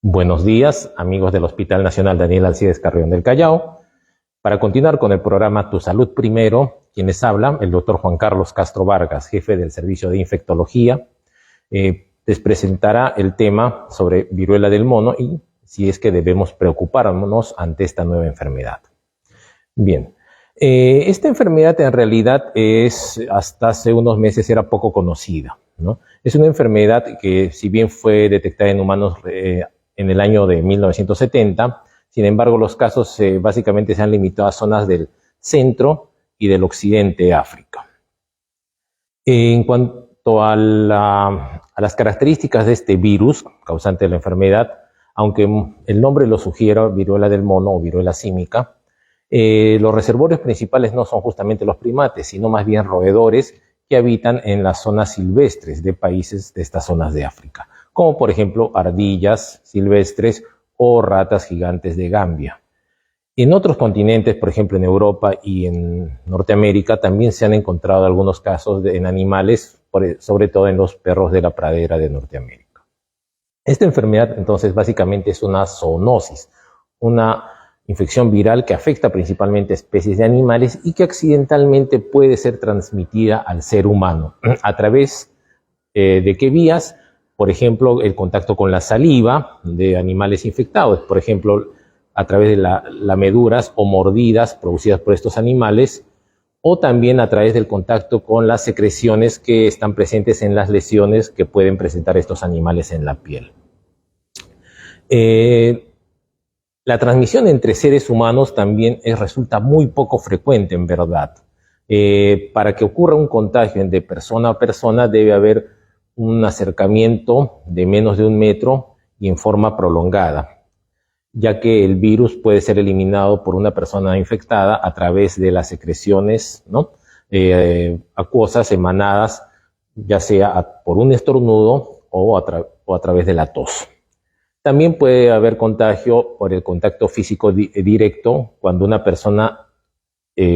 Buenos días, amigos del Hospital Nacional Daniel Alcides Carrión del Callao. Para continuar con el programa Tu Salud Primero, quienes hablan, el doctor Juan Carlos Castro Vargas, jefe del Servicio de Infectología, les presentará el tema sobre viruela del mono y si es que debemos preocuparnos ante esta nueva enfermedad. Bien, esta enfermedad en realidad hasta hace unos meses era poco conocida, ¿no? Es una enfermedad que, si bien fue detectada en humanos en el año de 1970, sin embargo los casos básicamente se han limitado a zonas del centro y del occidente de África. En cuanto a las características de este virus causante de la enfermedad, aunque el nombre lo sugiera, viruela del mono o viruela símica, los reservorios principales no son justamente los primates, sino más bien roedores que habitan en las zonas silvestres de países de estas zonas de África, como por ejemplo ardillas silvestres o ratas gigantes de Gambia. En otros continentes, por ejemplo en Europa y en Norteamérica, también se han encontrado algunos casos en animales, sobre todo en los perros de la pradera de Norteamérica. Esta enfermedad entonces básicamente es una zoonosis, una infección viral que afecta principalmente a especies de animales y que accidentalmente puede ser transmitida al ser humano. ¿A través de qué vías? Por ejemplo, el contacto con la saliva de animales infectados, por ejemplo, a través de lameduras o mordidas producidas por estos animales, o también a través del contacto con las secreciones que están presentes en las lesiones que pueden presentar estos animales en la piel. La transmisión entre seres humanos también resulta muy poco frecuente, en verdad. Para que ocurra un contagio de persona a persona debe haber un acercamiento de menos de 1 metro y en forma prolongada, ya que el virus puede ser eliminado por una persona infectada a través de las secreciones, ¿no? Acuosas emanadas, ya sea por un estornudo o a través de la tos. También puede haber contagio por el contacto físico directo cuando una persona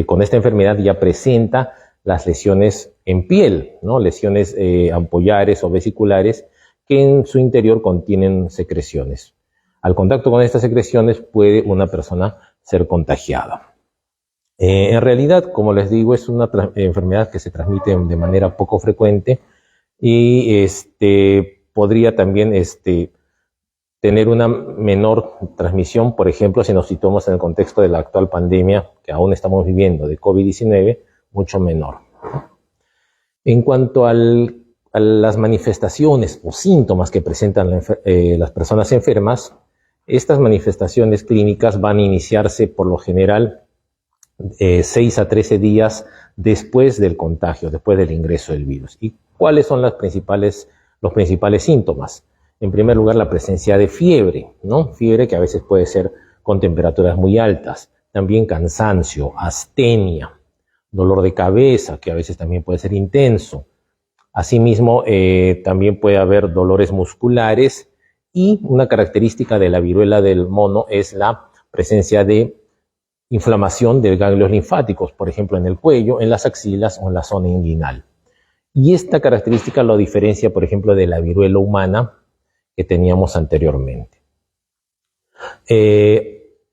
con esta enfermedad ya presenta las lesiones en piel, ¿no? Lesiones ampollares o vesiculares que en su interior contienen secreciones. Al contacto con estas secreciones puede una persona ser contagiada. En realidad, como les digo, es una enfermedad que se transmite de manera poco frecuente y podría también tener una menor transmisión, por ejemplo, si nos situamos en el contexto de la actual pandemia que aún estamos viviendo de COVID-19, mucho menor. En cuanto a las manifestaciones o síntomas que presentan las personas enfermas, estas manifestaciones clínicas van a iniciarse por lo general 6 a 13 días después del contagio, después del ingreso del virus. ¿Y cuáles son los principales síntomas? En primer lugar, la presencia de fiebre, ¿no? Fiebre que a veces puede ser con temperaturas muy altas, también cansancio, astenia, dolor de cabeza, que a veces también puede ser intenso. Asimismo, también puede haber dolores musculares y una característica de la viruela del mono es la presencia de inflamación de ganglios linfáticos, por ejemplo, en el cuello, en las axilas o en la zona inguinal. Y esta característica lo diferencia, por ejemplo, de la viruela humana que teníamos anteriormente.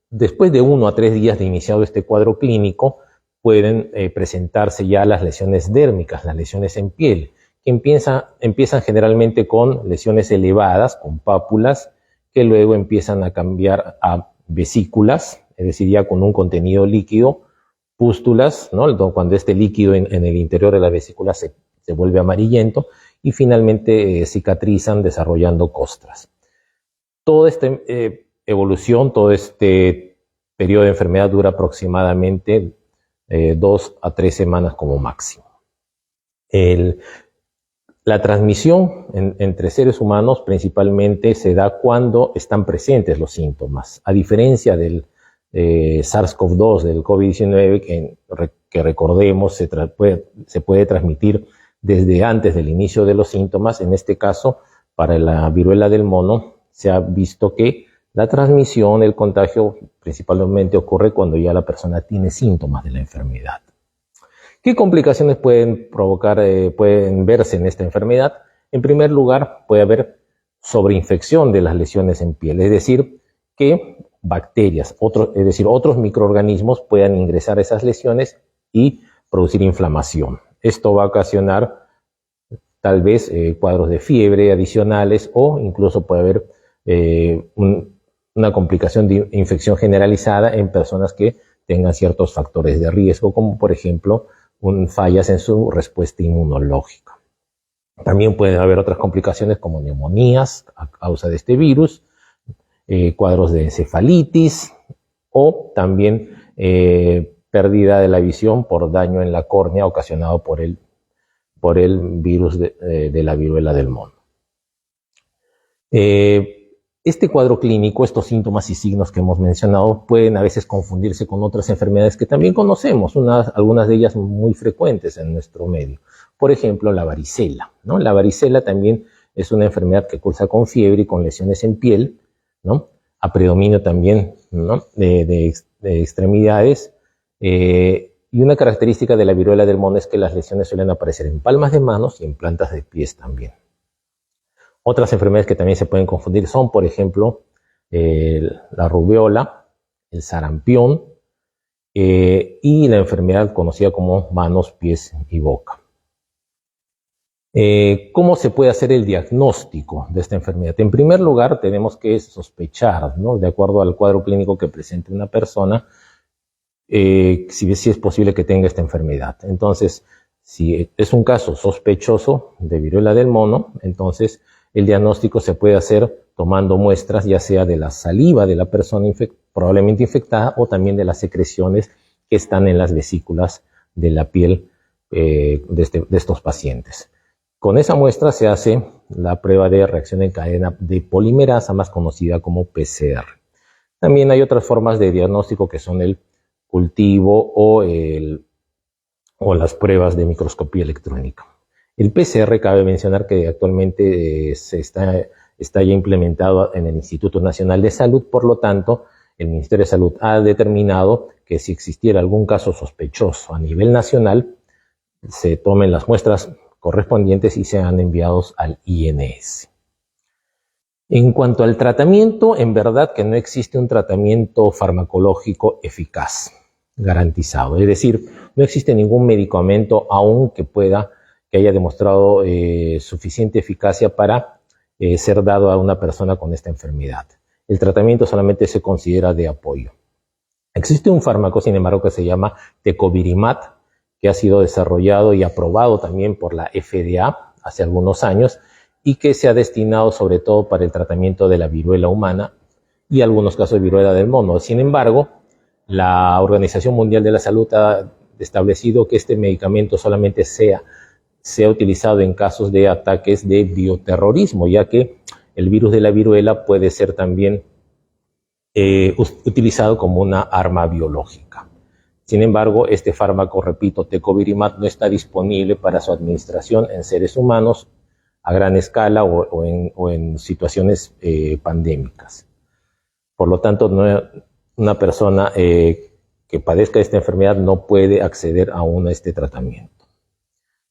Después de 1 a 3 días de iniciado este cuadro clínico, pueden presentarse ya las lesiones dérmicas, las lesiones en piel, que empiezan generalmente con lesiones elevadas, con pápulas, que luego empiezan a cambiar a vesículas, es decir, ya con un contenido líquido, pústulas, ¿no? Cuando este líquido en el interior de la vesícula se vuelve amarillento, y finalmente cicatrizan desarrollando costras. Toda esta evolución, todo este periodo de enfermedad dura aproximadamente 2 a 3 semanas como máximo. La transmisión entre seres humanos principalmente se da cuando están presentes los síntomas. A diferencia del SARS-CoV-2, del COVID-19, que recordemos se puede transmitir desde antes del inicio de los síntomas. En este caso, para la viruela del mono, se ha visto que la transmisión, el contagio, principalmente ocurre cuando ya la persona tiene síntomas de la enfermedad. ¿Qué complicaciones pueden verse en esta enfermedad? En primer lugar, puede haber sobreinfección de las lesiones en piel, es decir, que bacterias, otros microorganismos puedan ingresar a esas lesiones y producir inflamación. Esto va a ocasionar tal vez cuadros de fiebre adicionales o incluso puede haber una complicación de infección generalizada en personas que tengan ciertos factores de riesgo, como por ejemplo fallas en su respuesta inmunológica. También pueden haber otras complicaciones como neumonías a causa de este virus, cuadros de encefalitis o también pérdida de la visión por daño en la córnea ocasionado por el virus de la viruela del mono. Este cuadro clínico, estos síntomas y signos que hemos mencionado, pueden a veces confundirse con otras enfermedades que también conocemos, algunas de ellas muy frecuentes en nuestro medio. Por ejemplo, la varicela, ¿no? La varicela también es una enfermedad que cursa con fiebre y con lesiones en piel, ¿no? A predominio también, ¿no? de extremidades. Y una característica de la viruela del mono es que las lesiones suelen aparecer en palmas de manos y en plantas de pies también. Otras enfermedades que también se pueden confundir son, por ejemplo, la rubiola, el sarampión y la enfermedad conocida como manos, pies y boca. ¿Cómo se puede hacer el diagnóstico de esta enfermedad? En primer lugar, tenemos que sospechar, ¿no? De acuerdo al cuadro clínico que presente una persona, si es posible que tenga esta enfermedad. Entonces, si es un caso sospechoso de viruela del mono, entonces el diagnóstico se puede hacer tomando muestras ya sea de la saliva de la persona probablemente infectada o también de las secreciones que están en las vesículas de la piel de estos pacientes. Con esa muestra se hace la prueba de reacción en cadena de polimerasa, más conocida como PCR. También hay otras formas de diagnóstico que son el cultivo o las pruebas de microscopía electrónica. El PCR, cabe mencionar que actualmente está ya implementado en el Instituto Nacional de Salud, por lo tanto, el Ministerio de Salud ha determinado que si existiera algún caso sospechoso a nivel nacional, se tomen las muestras correspondientes y sean enviados al INS. En cuanto al tratamiento, en verdad que no existe un tratamiento farmacológico eficaz, garantizado. Es decir, no existe ningún medicamento aún que haya demostrado suficiente eficacia para ser dado a una persona con esta enfermedad. El tratamiento solamente se considera de apoyo. Existe un fármaco, sin embargo, que se llama tecovirimat, que ha sido desarrollado y aprobado también por la FDA hace algunos años y que se ha destinado sobre todo para el tratamiento de la viruela humana y algunos casos de viruela del mono. Sin embargo, la Organización Mundial de la Salud ha establecido que este medicamento solamente sea utilizado en casos de ataques de bioterrorismo, ya que el virus de la viruela puede ser también utilizado como una arma biológica. Sin embargo, este fármaco, repito, tecovirimat, no está disponible para su administración en seres humanos a gran escala o en situaciones pandémicas. Por lo tanto, una persona que padezca esta enfermedad no puede acceder aún a este tratamiento.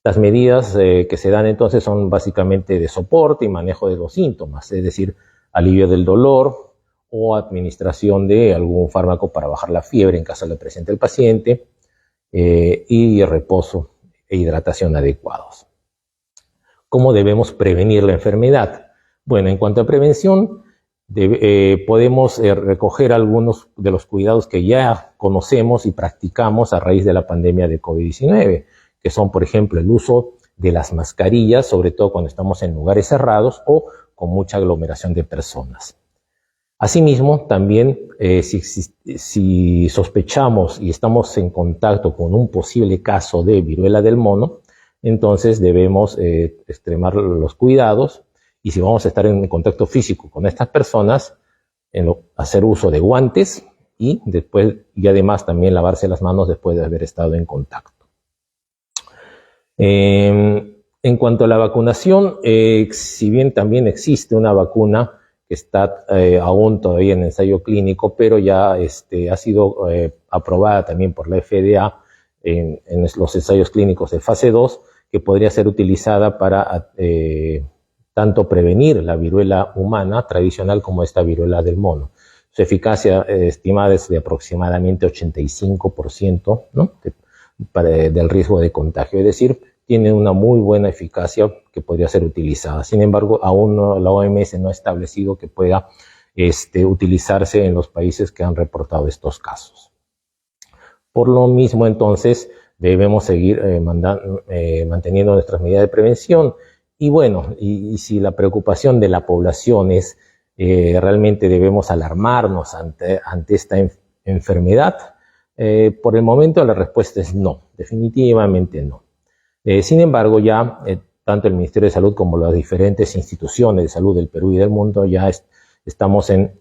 Las medidas que se dan entonces son básicamente de soporte y manejo de los síntomas, es decir, alivio del dolor o administración de algún fármaco para bajar la fiebre en caso de la presente el paciente y reposo e hidratación adecuados. ¿Cómo debemos prevenir la enfermedad? Bueno, en cuanto a prevención, podemos recoger algunos de los cuidados que ya conocemos y practicamos a raíz de la pandemia de COVID-19, que son, por ejemplo, el uso de las mascarillas, sobre todo cuando estamos en lugares cerrados o con mucha aglomeración de personas. Asimismo, también si sospechamos y estamos en contacto con un posible caso de viruela del mono, entonces debemos extremar los cuidados y si vamos a estar en contacto físico con estas personas, hacer uso de guantes y además también lavarse las manos después de haber estado en contacto. En cuanto a la vacunación, si bien también existe una vacuna que está aún todavía en ensayo clínico, pero ya ha sido aprobada también por la FDA en los ensayos clínicos de fase 2, que podría ser utilizada para tanto prevenir la viruela humana tradicional como esta viruela del mono. Su eficacia estimada es de aproximadamente 85%, ¿no? Del riesgo de contagio, es decir, tiene una muy buena eficacia que podría ser utilizada. Sin embargo, aún la OMS no ha establecido que pueda utilizarse en los países que han reportado estos casos. Por lo mismo, entonces, debemos seguir manteniendo nuestras medidas de prevención. Y bueno, y si la preocupación de la población es realmente debemos alarmarnos ante esta enfermedad, por el momento la respuesta es no, definitivamente no. Sin embargo, ya tanto el Ministerio de Salud como las diferentes instituciones de salud del Perú y del mundo ya estamos en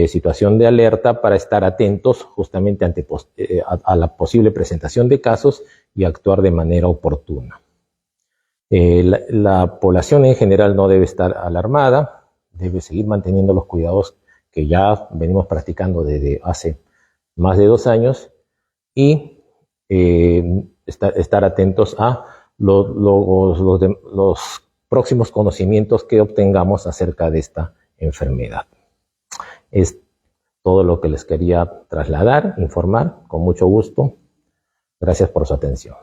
situación de alerta para estar atentos justamente a la posible presentación de casos y actuar de manera oportuna. La población en general no debe estar alarmada, debe seguir manteniendo los cuidados que ya venimos practicando desde hace más de 2 años y estar atentos a los próximos conocimientos que obtengamos acerca de esta enfermedad. Es todo lo que les quería trasladar, informar, con mucho gusto. Gracias por su atención.